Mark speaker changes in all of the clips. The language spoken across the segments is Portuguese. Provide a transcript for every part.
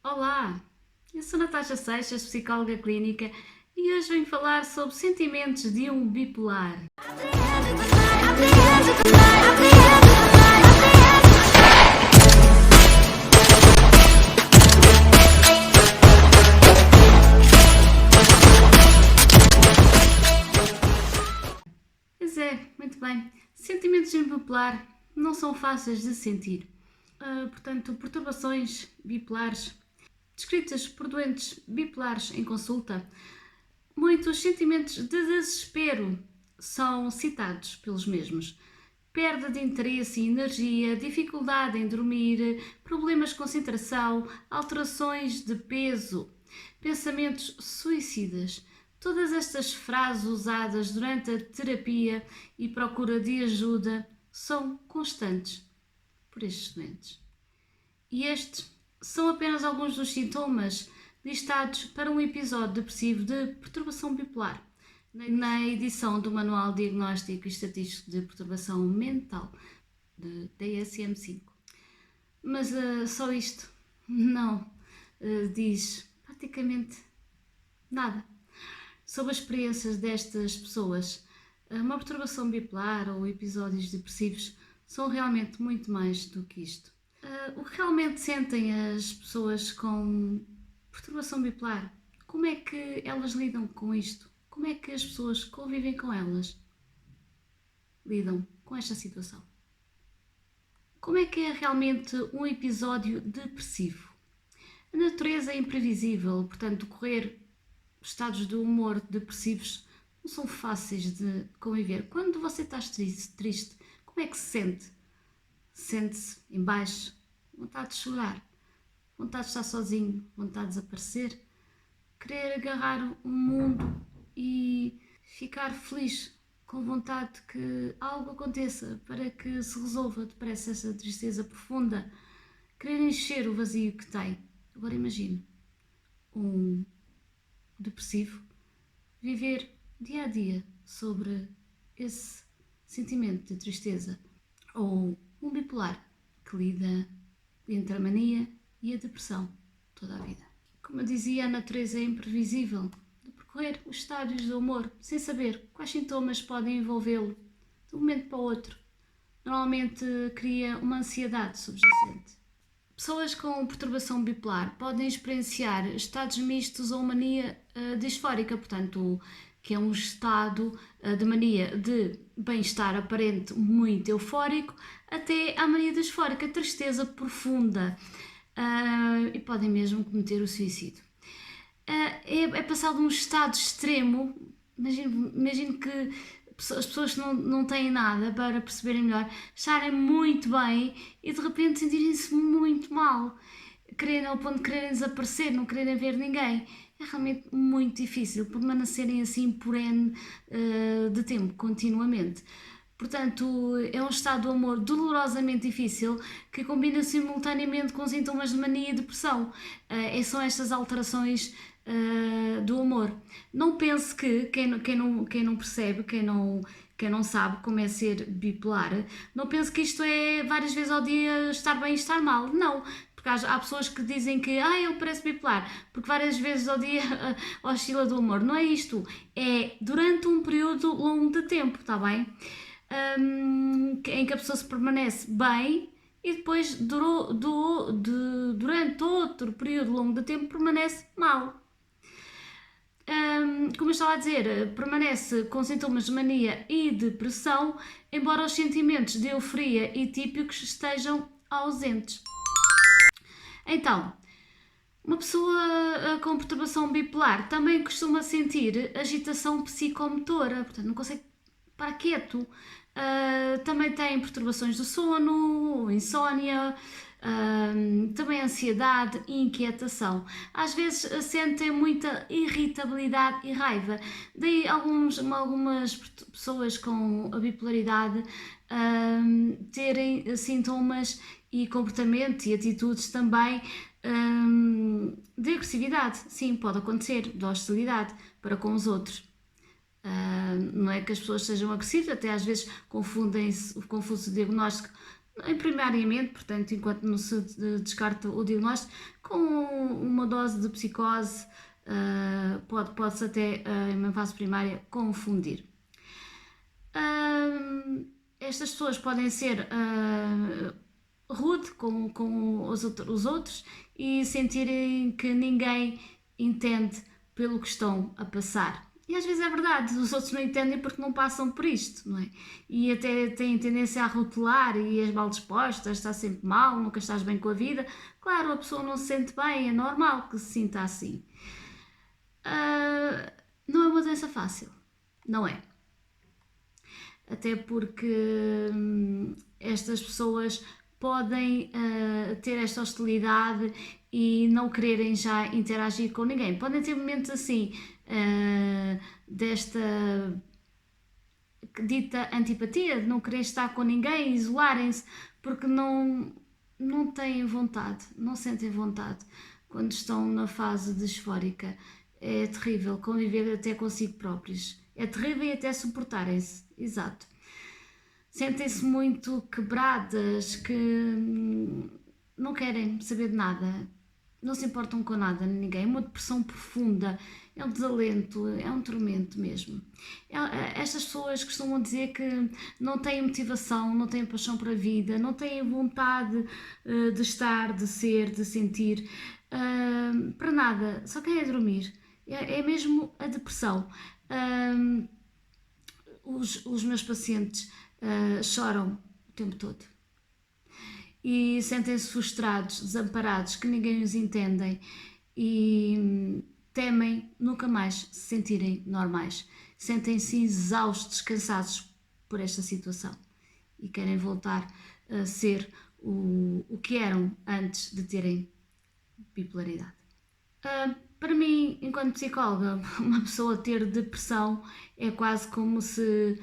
Speaker 1: Olá, eu sou Natasha Seixas, psicóloga clínica, e hoje venho falar sobre sentimentos de um bipolar. Pois é, muito bem. Sentimentos de um bipolar não são fáceis de sentir. Portanto, perturbações bipolares descritas por doentes bipolares em consulta, muitos sentimentos de desespero são citados pelos mesmos. Perda de interesse e energia, dificuldade em dormir, problemas de concentração, alterações de peso, pensamentos suicidas. Todas estas frases usadas durante a terapia e procura de ajuda são constantes por estes doentes. E estes são apenas alguns dos sintomas listados para um episódio depressivo de perturbação bipolar, na edição do Manual Diagnóstico e Estatístico de Perturbação Mental, de DSM-5. Mas só isto não diz praticamente nada sobre as experiências destas pessoas. Uma perturbação bipolar ou episódios depressivos são realmente muito mais do que isto. O que realmente sentem as pessoas com perturbação bipolar? Como é que elas lidam com isto? Como é que as pessoas que convivem com elas lidam com esta situação? Como é que é realmente um episódio depressivo? A natureza é imprevisível, portanto, ocorrer estados de humor depressivos não são fáceis de conviver. Quando você está triste, como é que se sente? Sente-se em baixo, vontade de chorar, vontade de estar sozinho, vontade de desaparecer, querer agarrar o mundo e ficar feliz, com vontade de que algo aconteça para que se resolva depressa essa tristeza profunda, querer encher o vazio que tem. Agora imagine um depressivo viver dia a dia sobre esse sentimento de tristeza, ou um bipolar que lida entre a mania e a depressão toda a vida. Como eu dizia, a natureza é imprevisível de percorrer os estádios do humor sem saber quais sintomas podem envolvê-lo de um momento para o outro. Normalmente cria uma ansiedade subjacente. Pessoas com perturbação bipolar podem experienciar estados mistos ou mania disfórica, portanto, que é um estado de mania de bem-estar aparente muito eufórico, até à mania disfórica, tristeza profunda, e podem mesmo cometer o suicídio. É passado um estado extremo, imagino que as pessoas que não têm nada para perceberem melhor, estarem muito bem e de repente sentirem-se muito mal, ao ponto de quererem desaparecer, não quererem ver ninguém. É realmente muito difícil permanecerem assim por N de tempo, continuamente. Portanto, é um estado de humor dolorosamente difícil que combina simultaneamente com sintomas de mania e depressão. São estas alterações do humor. Não pense que quem não percebe, quem não sabe como é ser bipolar, não pense que isto é várias vezes ao dia estar bem e estar mal. Não, porque há pessoas que dizem que ele parece bipolar, porque várias vezes ao dia oscila do humor. Não é isto, é durante um período longo de tempo, está bem? Em que a pessoa se permanece bem e depois durante outro período longo de tempo permanece mal. Como eu estava a dizer, permanece com sintomas de mania e depressão, embora os sentimentos de euforia e típicos estejam ausentes. Então, uma pessoa com perturbação bipolar também costuma sentir agitação psicomotora, portanto não consegue parar quieto. Também tem perturbações do sono, insónia, também ansiedade e inquietação. Às vezes sentem muita irritabilidade e raiva. Daí algumas pessoas com a bipolaridade terem sintomas e comportamento e atitudes também de agressividade. Sim, pode acontecer, de hostilidade para com os outros. Não é que as pessoas sejam agressivas, até às vezes confunde-se o diagnóstico primariamente, portanto, enquanto não se descarta o diagnóstico, com uma dose de psicose pode-se até, em uma fase primária, confundir. Estas pessoas podem ser rude com os outros e sentirem que ninguém entende pelo que estão a passar. E às vezes é verdade, os outros não entendem porque não passam por isto, não é? E até têm tendência a rotular e és mal disposta, estás sempre mal, nunca estás bem com a vida. Claro, a pessoa não se sente bem, é normal que se sinta assim. Não é uma doença fácil, não é? Até porque estas pessoas podem ter esta hostilidade e não quererem já interagir com ninguém. Podem ter momentos assim, desta dita antipatia, de não querer estar com ninguém, isolarem-se, porque não têm vontade, não sentem vontade quando estão na fase disfórica. É terrível conviver até consigo próprios. É terrível e até suportarem-se, exato. Sentem-se muito quebradas, que não querem saber de nada, não se importam com nada, ninguém. É uma depressão profunda, é um desalento, é um tormento mesmo. Estas pessoas costumam dizer que não têm motivação, não têm paixão para a vida, não têm vontade de estar, de ser, de sentir, para nada, só querem dormir. É mesmo a depressão. Os meus pacientes choram o tempo todo e sentem-se frustrados, desamparados, que ninguém os entende e temem nunca mais se sentirem normais. Sentem-se exaustos, cansados por esta situação e querem voltar a ser o que eram antes de terem bipolaridade. Para mim, enquanto psicóloga, uma pessoa ter depressão é quase como se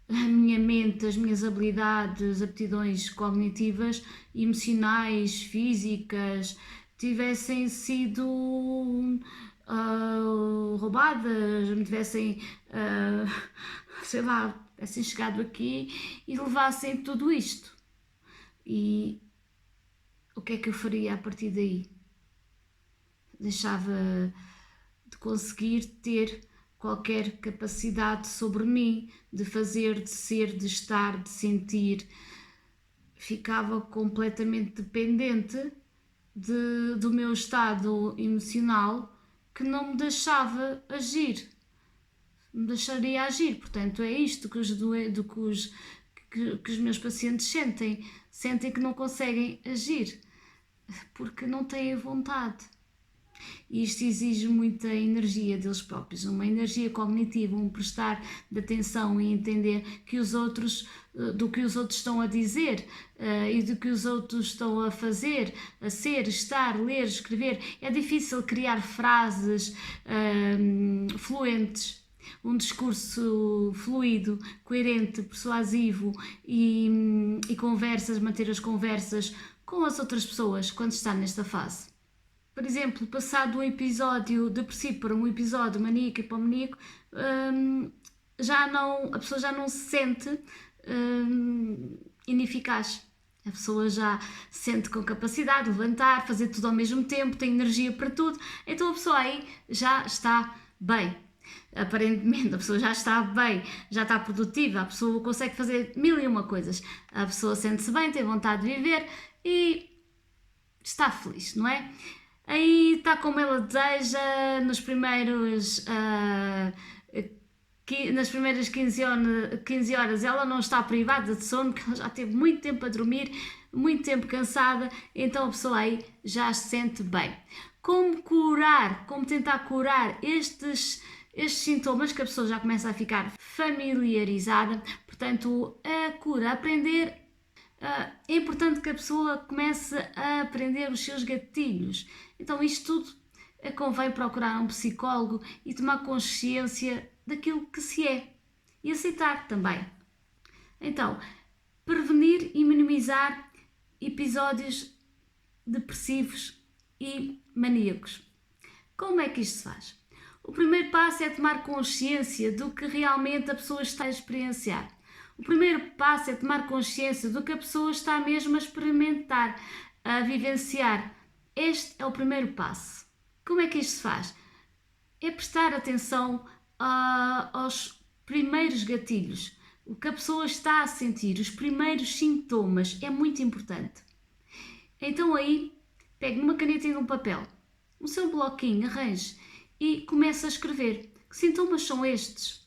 Speaker 1: a minha mente, as minhas habilidades, aptidões cognitivas, emocionais, físicas, tivessem sido roubadas, me tivessem, tivessem chegado aqui e levassem tudo isto. E o que é que eu faria a partir daí? Deixava de conseguir ter qualquer capacidade sobre mim, de fazer, de ser, de estar, de sentir. Ficava completamente dependente do meu estado emocional, que não me deixava agir, me deixaria agir. Portanto, é isto que os meus pacientes sentem que não conseguem agir, porque não têm vontade. E isto exige muita energia deles próprios, uma energia cognitiva, um prestar de atenção e entender que os outros, do que os outros estão a dizer e do que os outros estão a fazer, a ser, estar, ler, escrever. É difícil criar frases fluentes, um discurso fluido, coerente, persuasivo e manter as conversas com as outras pessoas quando está nesta fase. Por exemplo, passado um episódio depressivo para um episódio maníaco e hipomaníaco, a pessoa já não se sente ineficaz. A pessoa já se sente com capacidade de levantar, fazer tudo ao mesmo tempo, tem energia para tudo. Então a pessoa aí já está bem. Aparentemente a pessoa já está bem, já está produtiva, a pessoa consegue fazer 1001 coisas. A pessoa sente-se bem, tem vontade de viver e está feliz, não é? Aí está como ela deseja, nas primeiras 15 horas ela não está privada de sono, porque ela já teve muito tempo a dormir, muito tempo cansada, então a pessoa aí já se sente bem. Como tentar curar estes sintomas que a pessoa já começa a ficar familiarizada? Portanto, a cura, aprender. É importante que a pessoa comece a aprender os seus gatilhos. Então isto tudo convém procurar um psicólogo e tomar consciência daquilo que se é e aceitar também. Então, prevenir e minimizar episódios depressivos e maníacos. Como é que isto se faz? O primeiro passo é tomar consciência do que realmente a pessoa está a experienciar. O primeiro passo é tomar consciência do que a pessoa está mesmo a experimentar, a vivenciar. Este é o primeiro passo. Como é que isto se faz? É prestar atenção aos primeiros gatilhos, o que a pessoa está a sentir, os primeiros sintomas, é muito importante. Então aí, pegue numa caneta e num papel, o seu bloquinho, arranje e comece a escrever. Que sintomas são estes?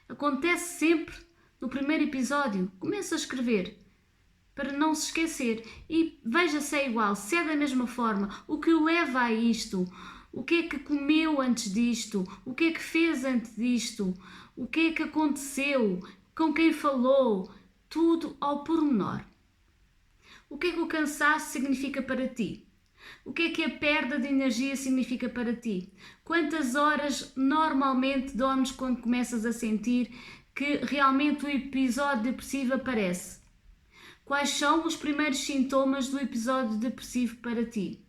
Speaker 1: Acontece sempre no primeiro episódio. Comece a escrever para não se esquecer e veja se é igual, se é da mesma forma, o que o leva a isto, o que é que comeu antes disto, o que é que fez antes disto, o que é que aconteceu, com quem falou, tudo ao pormenor. O que é que o cansaço significa para ti? O que é que a perda de energia significa para ti? Quantas horas normalmente dormes quando começas a sentir que realmente o episódio depressivo aparece? Quais são os primeiros sintomas do episódio depressivo para ti?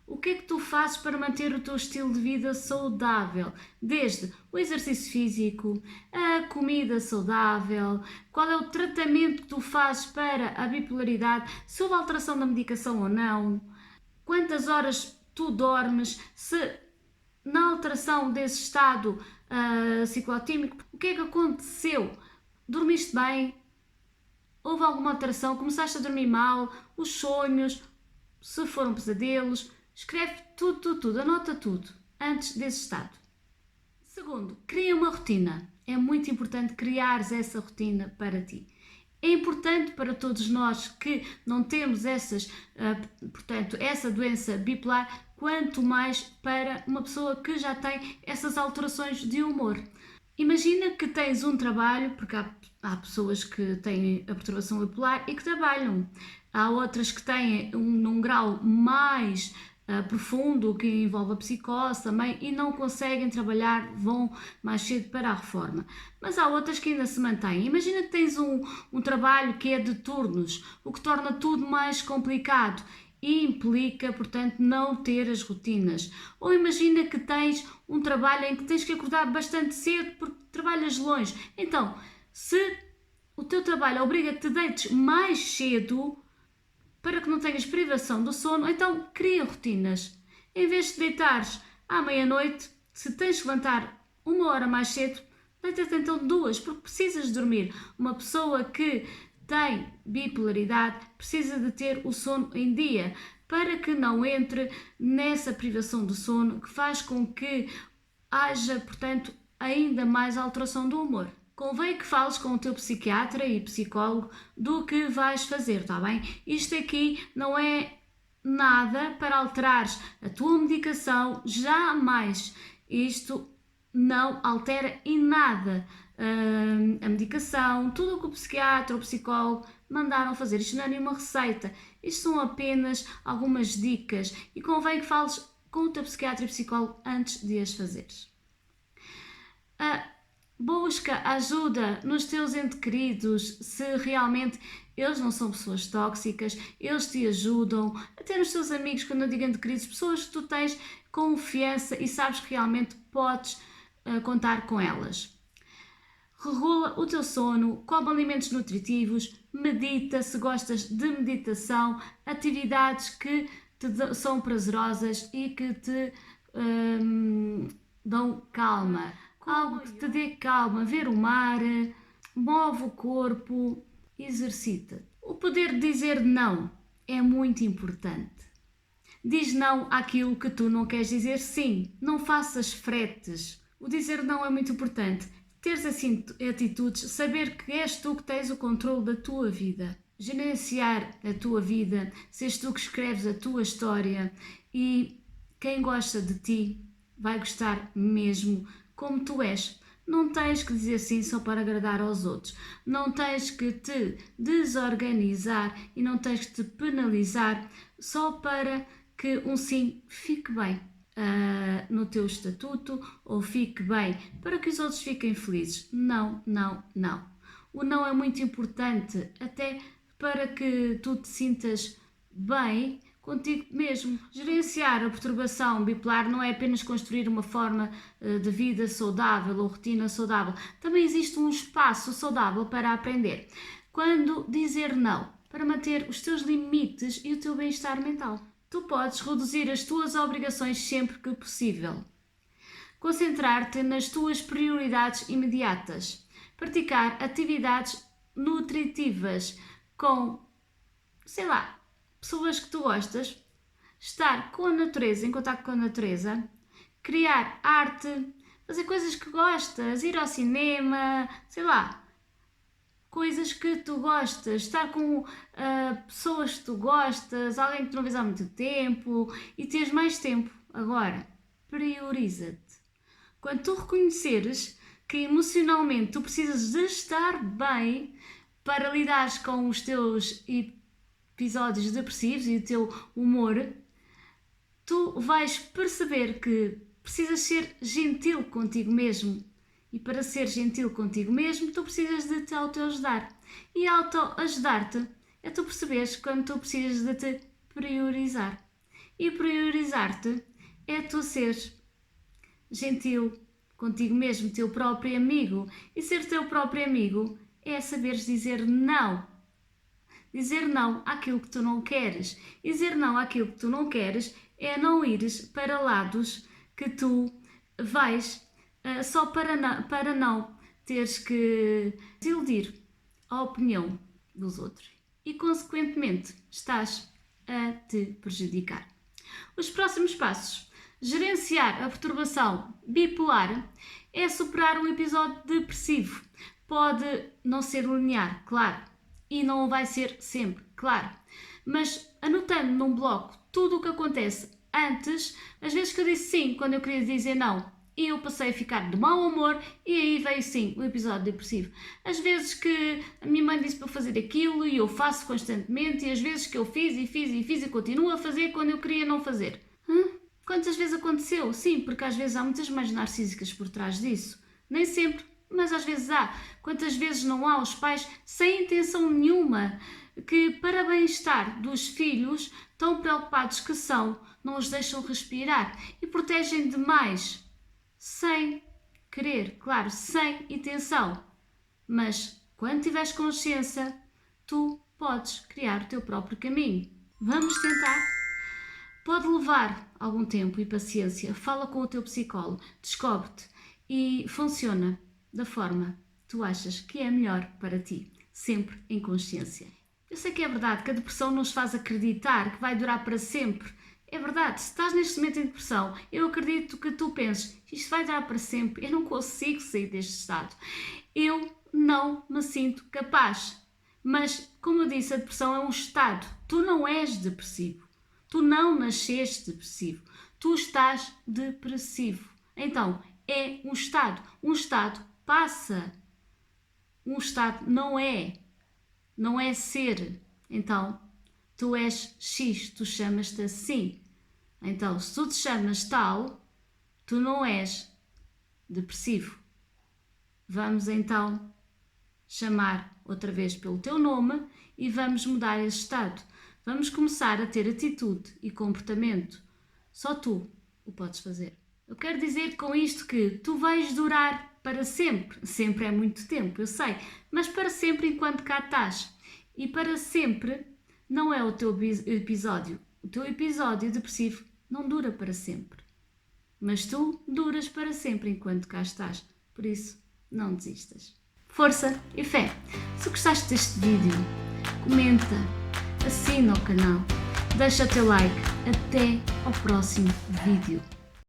Speaker 1: O que é que tu fazes para manter o teu estilo de vida saudável? Desde o exercício físico, a comida saudável, qual é o tratamento que tu fazes para a bipolaridade, se houve alteração da medicação ou não, quantas horas tu dormes, se na alteração desse estado ciclotímico, o que é que aconteceu? Dormiste bem? Houve alguma alteração? Começaste a dormir mal? Os sonhos? Se foram pesadelos? Escreve tudo, anota tudo antes desse estado. Segundo, cria uma rotina. É muito importante criares essa rotina para ti. É importante para todos nós que não temos essa doença bipolar, quanto mais para uma pessoa que já tem essas alterações de humor. Imagina que tens um trabalho, porque há pessoas que têm a perturbação bipolar e que trabalham. Há outras que têm num grau mais profundo, que envolve a psicose também, e não conseguem trabalhar, vão mais cedo para a reforma. Mas há outras que ainda se mantêm. Imagina que tens um trabalho que é de turnos, o que torna tudo mais complicado e implica, portanto, não ter as rotinas. Ou imagina que tens um trabalho em que tens que acordar bastante cedo porque trabalhas longe. Então, se o teu trabalho obriga que te deites mais cedo para que não tenhas privação do sono, então cria rotinas. Em vez de deitares à meia-noite, se tens que levantar 1 hora mais cedo, deita-te então 2, porque precisas de dormir. Uma pessoa que tem bipolaridade precisa de ter o sono em dia para que não entre nessa privação do sono que faz com que haja, portanto, ainda mais alteração do humor. Convém que fales com o teu psiquiatra e psicólogo do que vais fazer, está bem? Isto aqui não é nada para alterares a tua medicação, jamais. Isto não altera em nada a medicação, tudo o que o psiquiatra ou o psicólogo mandaram fazer. Isto não é nenhuma receita, isto são apenas algumas dicas e convém que fales com o teu psiquiatra e psicólogo antes de as fazeres. Busca ajuda nos teus entes queridos, se realmente eles não são pessoas tóxicas, eles te ajudam, até nos teus amigos, quando eu digo entes queridos, pessoas que tu tens confiança e sabes que realmente podes contar com elas. Regula o teu sono, come alimentos nutritivos, medita se gostas de meditação, atividades que te são prazerosas e que te dão calma. Algo que te dê calma, ver o mar, move o corpo, exercita. O poder de dizer não é muito importante. Diz não àquilo que tu não queres dizer sim, não faças fretes. O dizer não é muito importante. Teres assim atitudes, saber que és tu que tens o controle da tua vida. Gerenciar a tua vida, seres tu que escreves a tua história e quem gosta de ti vai gostar mesmo como tu és. Não tens que dizer sim só para agradar aos outros. Não tens que te desorganizar e não tens que te penalizar só para que um sim fique bem no teu estatuto ou fique bem para que os outros fiquem felizes. Não, não, não. O não é muito importante até para que tu te sintas bem contigo mesmo. Gerenciar a perturbação bipolar não é apenas construir uma forma de vida saudável ou rotina saudável. Também existe um espaço saudável para aprender. Quando dizer não, para manter os teus limites e o teu bem-estar mental. tu podes reduzir as tuas obrigações sempre que possível. Concentrar-te nas tuas prioridades imediatas. Praticar atividades nutritivas com, pessoas que tu gostas. Estar com a natureza, em contato com a natureza. Criar arte, fazer coisas que gostas, ir ao cinema, coisas que tu gostas, estar com pessoas que tu gostas, alguém que tu não vês há muito tempo e teres mais tempo. Agora, prioriza-te. Quando tu reconheceres que emocionalmente tu precisas de estar bem para lidares com os teus episódios depressivos e o teu humor, tu vais perceber que precisas ser gentil contigo mesmo. E para ser gentil contigo mesmo, tu precisas de te autoajudar. E autoajudar-te é tu perceberes quando tu precisas de te priorizar. E priorizar-te é tu seres gentil contigo mesmo, teu próprio amigo. E ser teu próprio amigo é saberes dizer não. Dizer não àquilo que tu não queres. Dizer não àquilo que tu não queres é não ires para lados que tu vais só para não teres que desiludir a opinião dos outros. E, consequentemente, estás a te prejudicar. Os próximos passos. Gerenciar a perturbação bipolar é superar um episódio depressivo. Pode não ser linear, claro, e não vai ser sempre, claro. Mas anotando num bloco tudo o que acontece antes, às vezes que eu disse sim quando eu queria dizer não, e eu passei a ficar de mau humor e aí veio sim o episódio depressivo. Às vezes que a minha mãe disse para eu fazer aquilo e eu faço constantemente, e às vezes que eu fiz e continuo a fazer quando eu queria não fazer. Quantas vezes aconteceu? Sim, porque às vezes há muitas mães narcísicas por trás disso. Nem sempre, mas às vezes há. Quantas vezes não há os pais sem intenção nenhuma que, para bem-estar dos filhos, tão preocupados que são, não os deixam respirar e protegem demais, sem querer, claro, sem intenção. Mas quando tiveres consciência, tu podes criar o teu próprio caminho. Vamos tentar? Pode levar algum tempo e paciência. Fala com o teu psicólogo, descobre-te e funciona da forma que tu achas que é melhor para ti, sempre em consciência. Eu sei que é verdade que a depressão nos faz acreditar que vai durar para sempre. É verdade, se estás neste momento em depressão, eu acredito que tu penses, isto vai durar para sempre, eu não consigo sair deste estado. Eu não me sinto capaz. Mas, como eu disse, a depressão é um estado. Tu não és depressivo. Tu não nasceste depressivo. Tu estás depressivo. Então, é um estado. Um estado passa. Um estado não é. Não é ser. Então, tu és X, tu chamas-te assim. Então, se tu te chamas tal, tu não és depressivo. Vamos então chamar outra vez pelo teu nome e vamos mudar esse estado. Vamos começar a ter atitude e comportamento. Só tu o podes fazer. Eu quero dizer com isto que tu vais durar para sempre. Sempre é muito tempo, eu sei. Mas para sempre enquanto cá estás. E para sempre não é o teu episódio. O teu episódio depressivo não dura para sempre. Mas tu duras para sempre enquanto cá estás. Por isso, não desistas. Força e fé! Se gostaste deste vídeo, comenta, assina o canal, deixa o teu like. Até ao próximo vídeo.